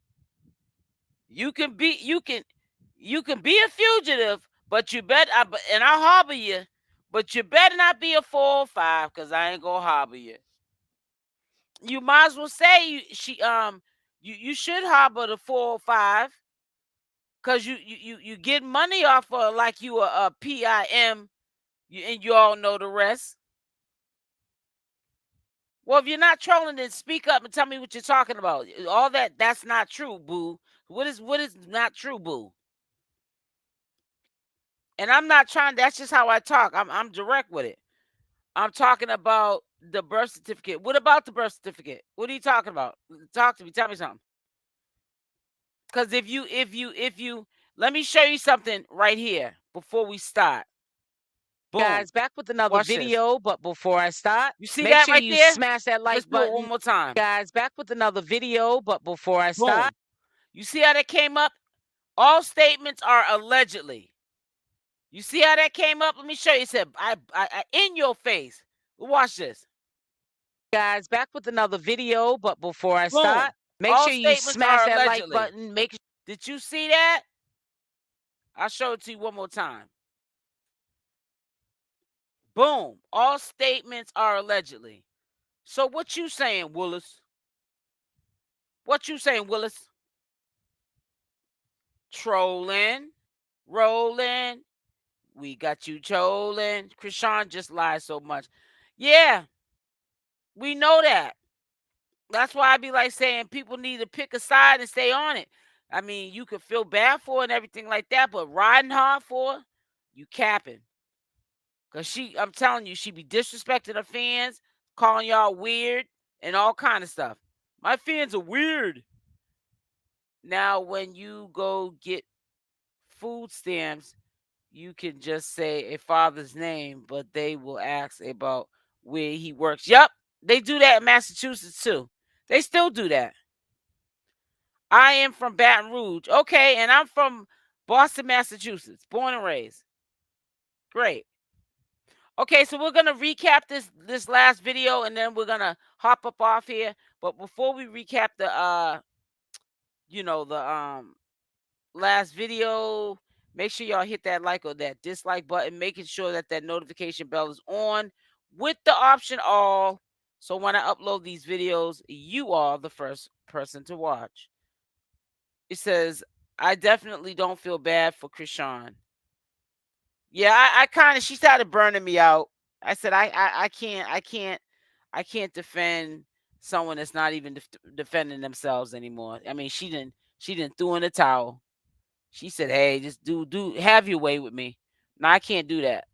You can be a fugitive, but you bet and I'll harbor you, but you better not be a 405 because I ain't gonna harbor you. You might as well say you should harbor the 405 because you get money off of like you a PIM, and you all know the rest. Well, if you're not trolling, then speak up and tell me what you're talking about. All that's not true, boo. What is not true, boo? And I'm not trying. That's just how I talk. I'm direct with it. I'm talking about the birth certificate. What about the birth certificate? What are you talking about? Talk to me. Tell me something. Because if you, let me show you something right here before we start. Boom. Guys, back with another Watch this. video, but before I start, You see make that sure right you there? smash that like Let's do it button. one more time. Guys, back with another video, but before I Boom. start, You see how that came up? All statements are allegedly. You see how that came up? Let me show you. It said, I in your face. Watch this. guys, back with another video, but before I Boom. start, make All sure you statements smash are that like allegedly. button. Did you see that? I'll show it to you one more time. Boom. All statements are allegedly. So what you saying, Willis? What you saying, Willis? Trolling, rolling. We got you trolling. Chrisean just lied so much. Yeah, we know that. That's why I be like saying people need to pick a side and stay on it. I mean, you could feel bad for it and everything like that, but riding hard for her, you capping. Cause I'm telling you, she be disrespecting her fans, calling y'all weird and all kind of stuff. My fans are weird. Now, when you go get food stamps, you can just say a father's name, but they will ask about where he works. Yup, they do that in Massachusetts too. They still do that. I am from Baton Rouge. Okay, and I'm from Boston, Massachusetts, born and raised. Great. Okay, so we're gonna recap this last video, and then we're gonna hop up off here. But before we recap the the last video, make sure y'all hit that like or that dislike button, making sure that notification bell is on with the option all. So when I upload these videos, you are the first person to watch. It says, I definitely don't feel bad for Chrisean. Yeah, I kind of, she started burning me out. I said, I can't defend someone that's not even defending themselves anymore. I mean, she didn't throw in the towel. She said, hey, just do have your way with me. No, I can't do that.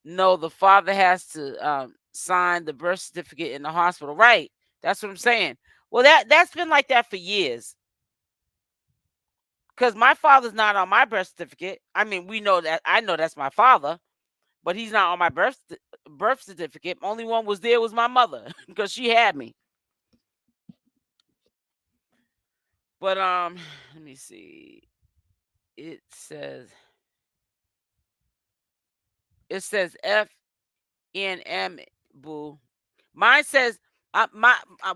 No, the father has to sign the birth certificate in the hospital. Right. That's what I'm saying. Well, that's been like that for years. Because my father's not on my birth certificate. I mean, we know that. I know that's my father, but he's not on my birth certificate. Only one was there was my mother because she had me. But let me see. It says FNM, boo. Mine says well,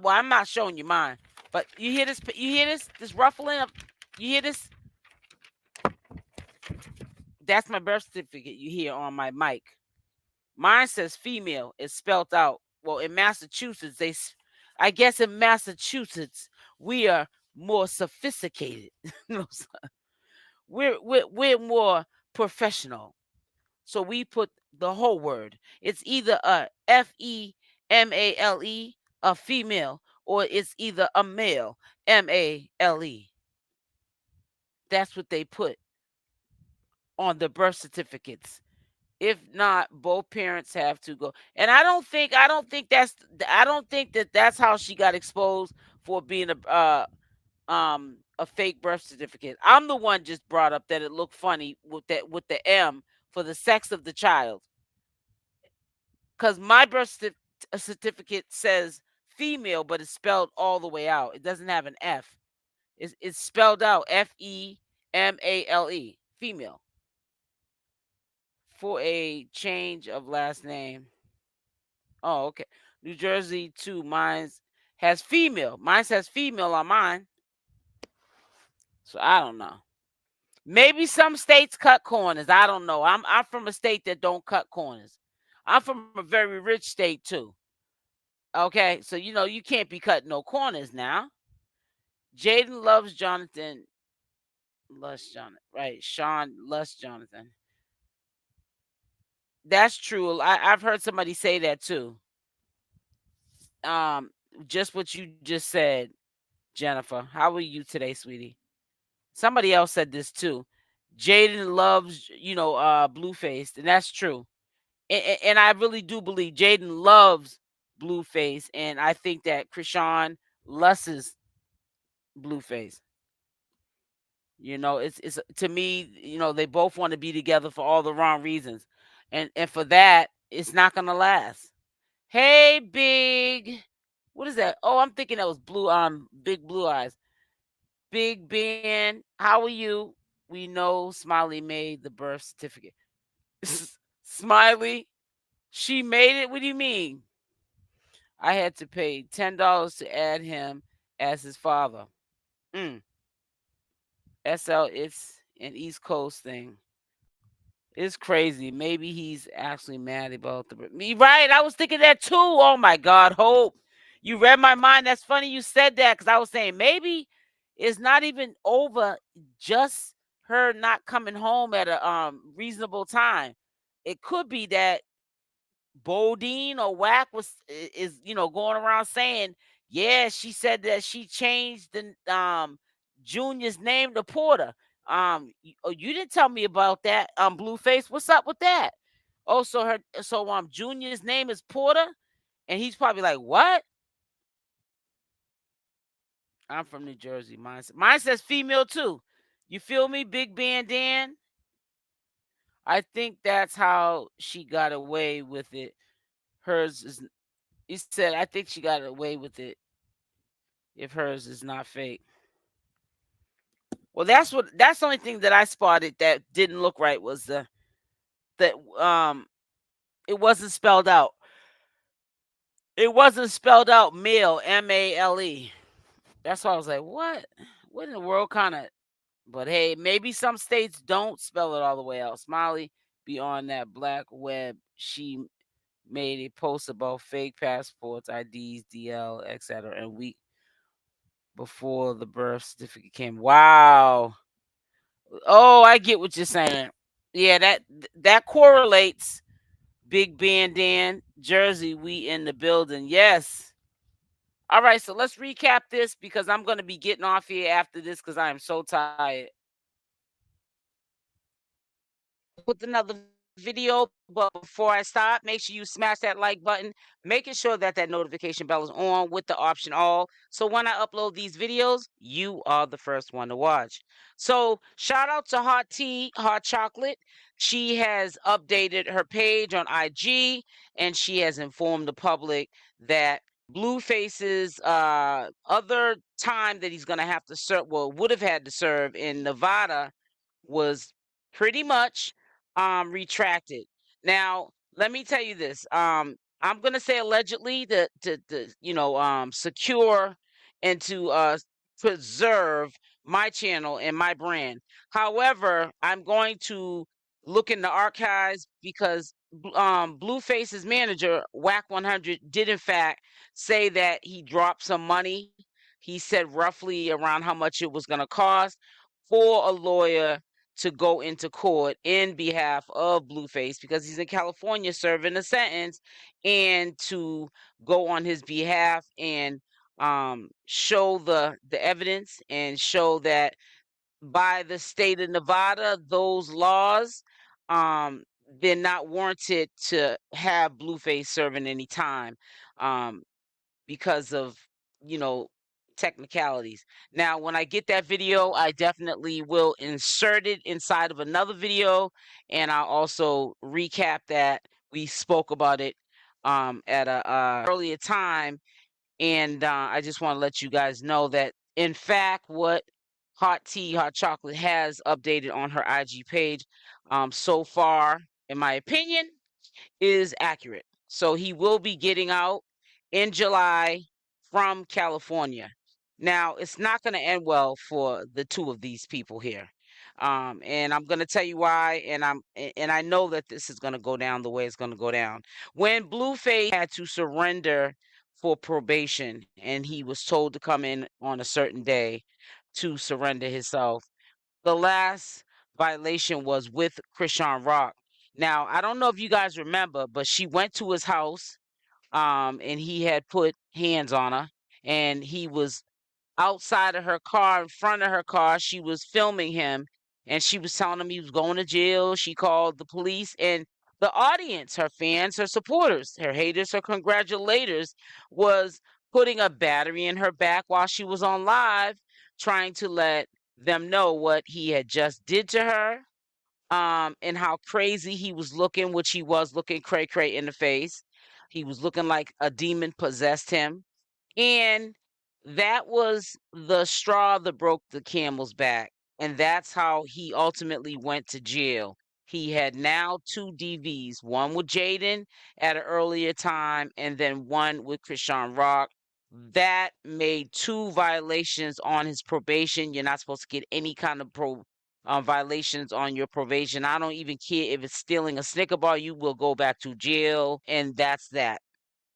I'm not showing you mine, but you hear this? You hear this? This ruffling of, you hear this? That's my birth certificate you hear on my mic. Mine says female. It's spelled out. Well, in Massachusetts, I guess in Massachusetts, we are more sophisticated. we're more professional. So we put the whole word. It's either a FEMALE, a female, or it's either a male, MALE. that's what they put on the birth certificates. If not, both parents have to go. And I don't think that's how she got exposed for being a fake birth certificate. I'm the one just brought up that it looked funny with the M for the sex of the child. Cuz my certificate says female, but it's spelled all the way out. It doesn't have an F. It's spelled out FEMALE, female. For a change of last name. Oh, okay. New Jersey too. Mine has female. Mine says female on mine. So I don't know. Maybe some states cut corners. I don't know. I'm from a state that don't cut corners. I'm from a very rich state too. Okay, so you can't be cutting no corners now. Jaidyn loves Jonathan. Lust Jonathan. Right. Sean Lust Jonathan. That's true. I've heard somebody say that too. Just what you just said, Jennifer. How are you today, sweetie? Somebody else said this too. Jaidyn loves, Blueface, and that's true. And I really do believe Jaidyn loves Blueface, and I think that Chrisean lusts Blueface. It's to me, they both want to be together for all the wrong reasons, and for that, it's not gonna last. Hey, big, what is that? Oh, I'm thinking that was big blue eyes. Big Ben, how are you? We know Smiley made the birth certificate. Smiley, she made it. What do you mean? I had to pay $10 to add him as his father. SL, it's an East Coast thing. It's crazy. Maybe he's actually mad about me. Right? I was thinking that too. Oh my God, Hope. You read my mind. That's funny you said that because I was saying maybe it's not even over just her not coming home at a reasonable time. It could be that Bodine or Wack is going around saying, yeah, she said that she changed the Junior's name to Porter. You didn't tell me about that. Blueface, what's up with that? Oh, so Junior's name is Porter, and he's probably like, what? I'm from New Jersey. Mine says female too. You feel me, Big Ben Dan? I think that's how she got away with it. Hers is. He said, I think she got away with it if hers is not fake. Well, that's the only thing that I spotted that didn't look right was that it wasn't spelled out. It wasn't spelled out male, MALE. That's why I was like, what? What in the world kind of? But hey, maybe some states don't spell it all the way out. Smiley be on that black web. She made a post about fake passports, IDs, DL, etc. and week before the birth certificate came. Wow. Oh, I get what you're saying. Yeah, that correlates. Big Ben Dan, Jersey, we in the building. Yes. All right, so let's recap this because I'm going to be getting off here after this because I am so tired. With another video, but before I stop, make sure you smash that like button, making sure that notification bell is on with the option all, so when I upload these videos, you are the first one to watch. So shout out to Hot Tea Hot Chocolate. She has updated her page on IG, and she has informed the public that Blueface's other time that he's going to have to serve, would have had to serve in Nevada, was pretty much retracted. Now, let me tell you this. I'm gonna say allegedly to secure and to preserve my channel and my brand. However, I'm going to look in the archives because Blueface's manager, Wack 100, did in fact say that he dropped some money. He said roughly around how much it was going to cost for a lawyer to go into court in behalf of Blueface because he's in California serving a sentence, and to go on his behalf and show the evidence and show that by the state of Nevada, those laws, they're not warranted to have Blueface serving any time, because of, you know, technicalities. Now, when I get that video, I definitely will insert it inside of another video, and I'll also recap that. We spoke about it at a earlier time, and I just want to let you guys know that, in fact, what Hot Tea, Hot Chocolate has updated on her IG page so far, in my opinion, is accurate. So he will be getting out in July from California. Now, it's not going to end well for the two of these people here. And I'm going to tell you why, and I know that this is going to go down the way it's going to go down. When Blueface had to surrender for probation and he was told to come in on a certain day to surrender himself, the last violation was with Chrisean Rock. Now, I don't know if you guys remember, but she went to his house, and he had put hands on her, and he was outside of her car, in front of her car. She was filming him, and she was telling him he was going to jail. She called the police, and the audience, her fans, her supporters, her haters, her congratulators, was putting a battery in her back while she was on live, trying to let them know what he had just did to her, and how crazy he was looking, which he was looking cray cray in the face. He was looking like a demon possessed him. And that was the straw that broke the camel's back. And that's how he ultimately went to jail. He had now 2 DVs, one with Jaidyn at an earlier time, and then one with Chrisean Rock. That made 2 violations on his probation. You're not supposed to get any kind of violations on your probation. I don't even care if it's stealing a Snicker bar, you will go back to jail, and that's that.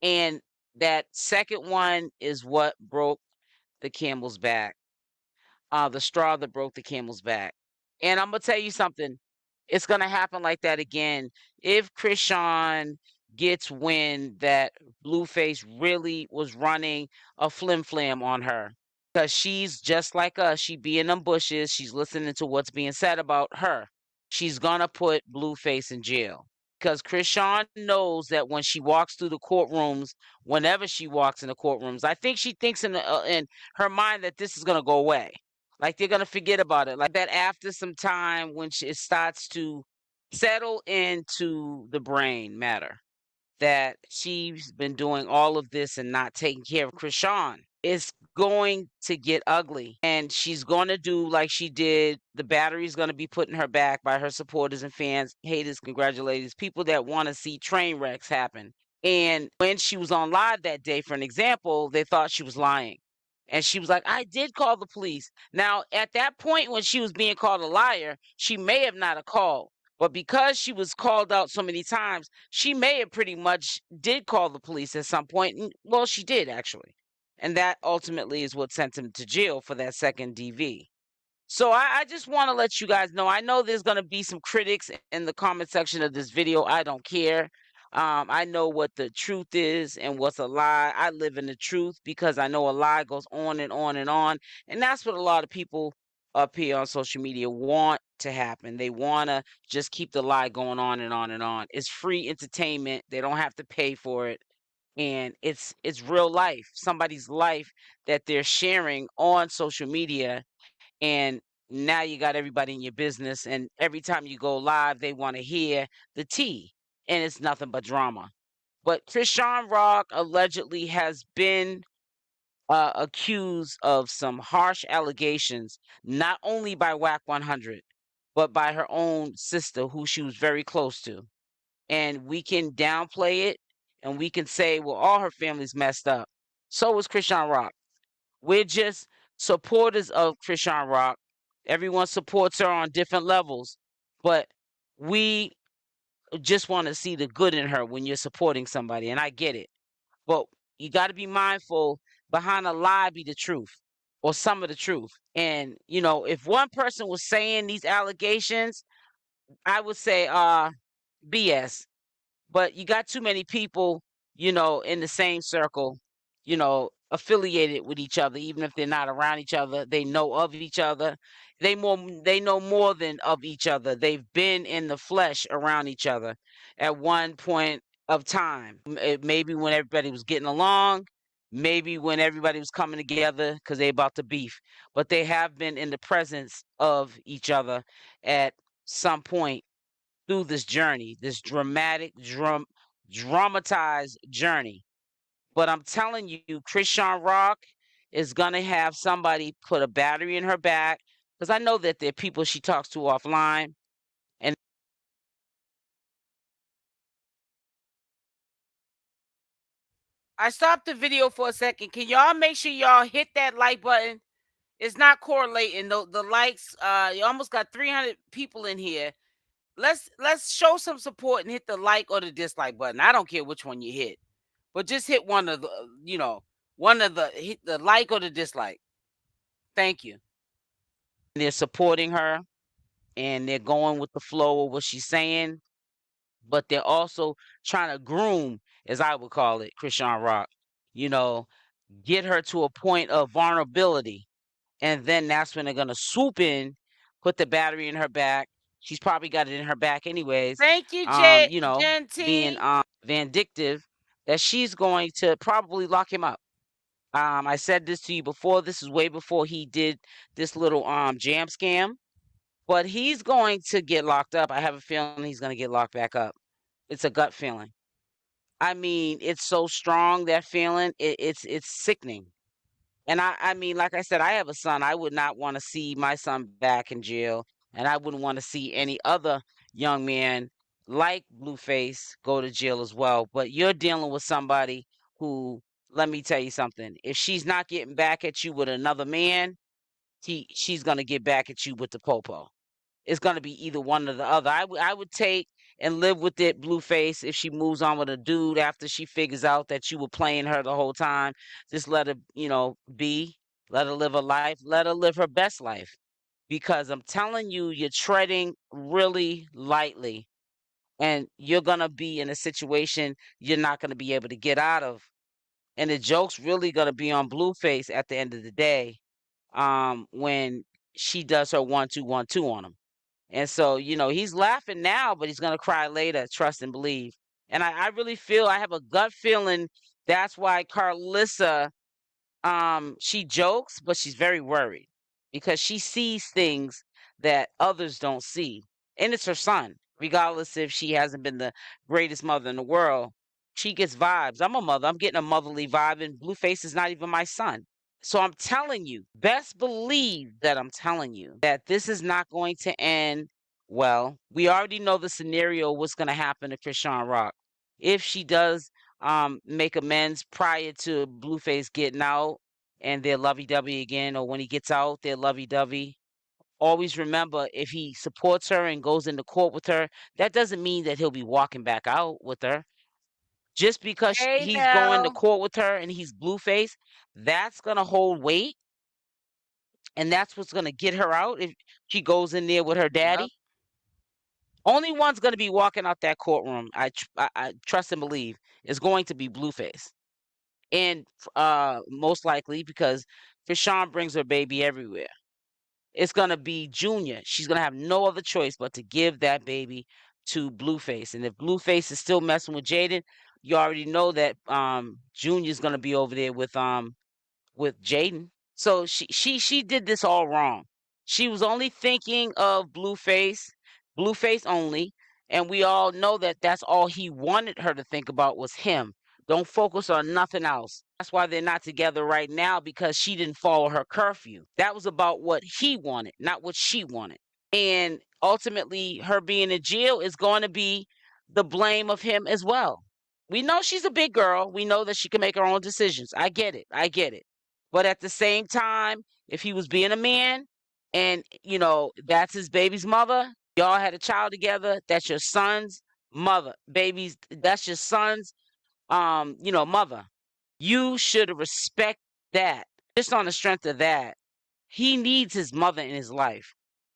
And that second one is what broke the camel's back. The straw that broke the camel's back. And I'm gonna tell you something. It's gonna happen like that again. If Chrisean gets wind that Blueface really was running a flim flam on her, because she's just like us. She be in them bushes. She's listening to what's being said about her. She's gonna put Blueface in jail, because Chrisean knows that when she walks through the courtrooms, whenever she walks in the courtrooms, I think she thinks in her mind that this is gonna go away. Like they're gonna forget about it. Like that after some time, when it starts to settle into the brain matter, that she's been doing all of this and not taking care of Chrisean, it's going to get ugly. And she's going to do like she did. The battery's going to be put in her back by her supporters and fans, haters, congratulators, people that want to see train wrecks happen. And when she was on live that day, for an example, they thought she was lying. And she was like, I did call the police. Now, at that point, when she was being called a liar, she may have not have called. But because she was called out so many times, she may have pretty much did call the police at some point. And, well, she did, actually. And that ultimately is what sent him to jail for that second DV. So I just want to let you guys know. I know there's going to be some critics in the comment section of this video. I don't care. I know what the truth is and what's a lie. I live in the truth because I know a lie goes on and on and on. And that's what a lot of people up here on social media want to happen. They want to just keep the lie going on and on and on. It's free entertainment. They don't have to pay for it. And it's real life, somebody's life that they're sharing on social media. And now you got everybody in your business, and every time you go live, they want to hear the tea, and it's nothing but drama. But Chrisean Rock allegedly has been accused of some harsh allegations, not only by Wack 100, but by her own sister, who she was very close to. And we can downplay it, and we can say, well, all her family's messed up. So was Chrisean Rock. We're just supporters of Chrisean Rock. Everyone supports her on different levels, but we just want to see the good in her when you're supporting somebody, and I get it. But you got to be mindful, behind a lie be the truth, or some of the truth. And, you know, if one person was saying these allegations, I would say BS. But you got too many people, you know, in the same circle, affiliated with each other, even if they're not around each other. They know of each other. They know more than of each other. They've been in the flesh around each other at one point of time. Maybe when everybody was getting along, maybe when everybody was coming together because they about to beef. But they have been in the presence of each other at some point through this journey, this dramatic, dramatized journey. But I'm telling you, Chrisean Rock is gonna have somebody put a battery in her back, because I know that there are people she talks to offline. And I stopped the video for a second. Can y'all make sure y'all hit that like button? It's not correlating. The likes, you almost got 300 people in here. Let's show some support and hit the like or the dislike button. I don't care which one you hit, but just hit one of the, hit the like or the dislike. Thank you. they're supporting her, and they're going with the flow of what she's saying, but they're also trying to groom, as I would call it, Chrisean Rock. Get her to a point of vulnerability, and then that's when they're gonna swoop in, put the battery in her back. She's probably got it in her back anyways. Thank you, Being vindictive, that she's going to probably lock him up. I said this to you before. This is way before he did this little jam scam, but he's going to get locked up. I have a feeling he's going to get locked back up. It's a gut feeling. I mean, it's so strong, that feeling. It's sickening. And I mean, like I said, I have a son. I would not want to see my son back in jail, and I wouldn't want to see any other young man like Blueface go to jail as well. But you're dealing with somebody who, let me tell you something. If she's not getting back at you with another man, she's gonna get back at you with the popo. It's gonna be either one or the other. I would take and live with it, Blueface, if she moves on with a dude after she figures out that you were playing her the whole time. Just let her, be. Let her live her life. Let her live her best life. Because I'm telling you, you're treading really lightly, and you're gonna be in a situation you're not gonna be able to get out of. And the joke's really gonna be on Blueface at the end of the day, when she does her 1-2-1-2 on him. And so, he's laughing now, but he's gonna cry later. Trust and believe. And I really feel, I have a gut feeling that's why Carlissa, she jokes, but she's very worried because she sees things that others don't see. And it's her son, regardless if she hasn't been the greatest mother in the world. She gets vibes. I'm a mother. I'm getting a motherly vibe, and Blueface is not even my son. So I'm telling you, best believe that I'm telling you that this is not going to end well. We already know the scenario, what's going to happen to Chrisean Rock. If she does make amends prior to Blueface getting out and they're lovey-dovey again, or when he gets out, they're lovey-dovey. Always remember, if he supports her and goes into court with her, that doesn't mean that he'll be walking back out with her. Just because Hey, he's going to now. court with her and he's Blueface, that's going to hold weight. And that's what's going to get her out if she goes in there with her daddy. Yep. Only one's going to be walking out that courtroom, I trust and believe, is going to be Blueface. And most likely, because Chrisean brings her baby everywhere, it's going to be Junior. She's going to have no other choice but to give that baby to Blueface. And if Blueface is still messing with Jaidyn, you already know that Junior's going to be over there with Jaidyn. So she did this all wrong. She was only thinking of Blueface only, and we all know that that's all he wanted her to think about was him. Don't focus on nothing else. That's why they're not together right now, because she didn't follow her curfew. That was about what he wanted, not what she wanted. And ultimately, her being in jail is going to be the blame of him as well. We know she's a big girl. We know that she can make her own decisions. I get it. But at the same time, if he was being a man and, that's his baby's mother, y'all had a child together, that's your son's mother. Babies, that's your son's, mother. You should respect that. Just on the strength of that, he needs his mother in his life,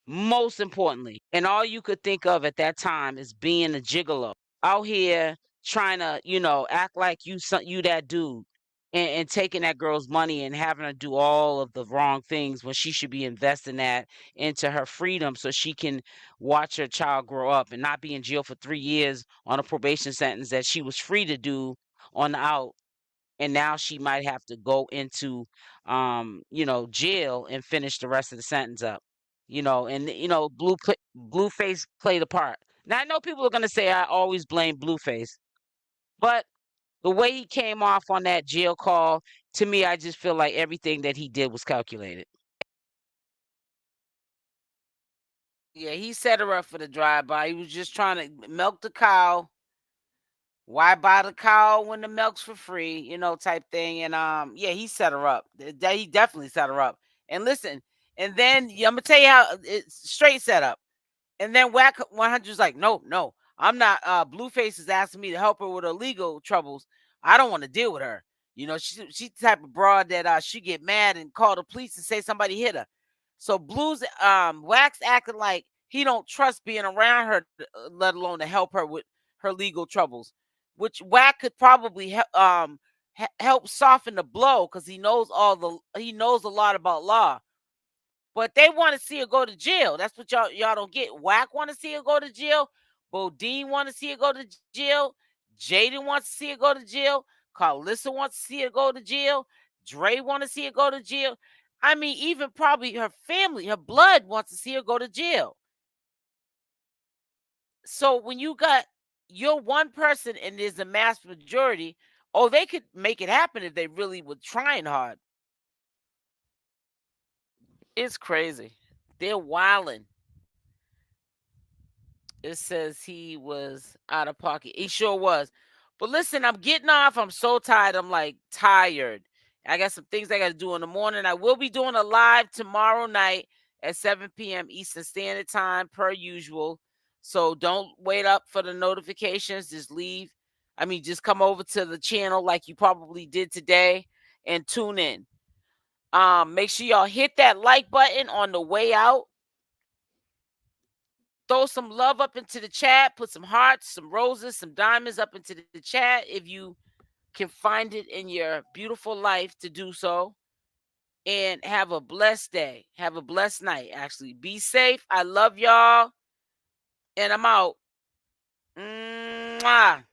most importantly. And all you could think of at that time is being a gigolo out here trying to, act like you that dude. and taking that girl's money and having her do all of the wrong things when she should be investing that into her freedom so she can watch her child grow up and not be in jail for 3 years on a probation sentence that she was free to do on the out. And now she might have to go into jail and finish the rest of the sentence up. And Blueface played a part. Now I know people are gonna say I always blame Blueface, but the way he came off on that jail call, to me, I just feel like everything that he did was calculated. Yeah, he set her up for the drive-by. He was just trying to milk the cow. Why buy the cow when the milk's for free, type thing. And yeah, he set her up. He definitely set her up. And listen, and then I'm gonna tell you how it's straight setup. And then Wack 100's like, no, I'm not. Blueface is asking me to help her with her legal troubles. I don't want to deal with her. She's the type of broad that she get mad and call the police and say somebody hit her. So Wack's acting like he don't trust being around her, let alone to help her with her legal troubles, which Wack could probably help soften the blow because he knows a lot about law. But they want to see her go to jail. That's what y'all don't get. Wack want to see her go to jail. Bodine want to see her go to jail. Jaidyn wants to see her go to jail. Carlissa wants to see her go to jail. Dre want to see her go to jail. I mean, even probably her family, her blood wants to see her go to jail. So when you're one person and there's a mass majority, they could make it happen if they really were trying hard. It's crazy. They're wilding. It says he was out of pocket. He sure was. But listen, I'm getting off. I'm so tired. I'm like tired. I got some things I got to do in the morning. I will be doing a live tomorrow night at 7 p.m. Eastern Standard Time, per usual. So don't wait up for the notifications. Just come over to the channel like you probably did today and tune in. Make sure y'all hit that like button on the way out. Throw some love up into the chat. Put some hearts, some roses, some diamonds up into the chat if you can find it in your beautiful life to do so. And have a blessed day. Have a blessed night, actually. Be safe. I love y'all. And I'm out. Mwah.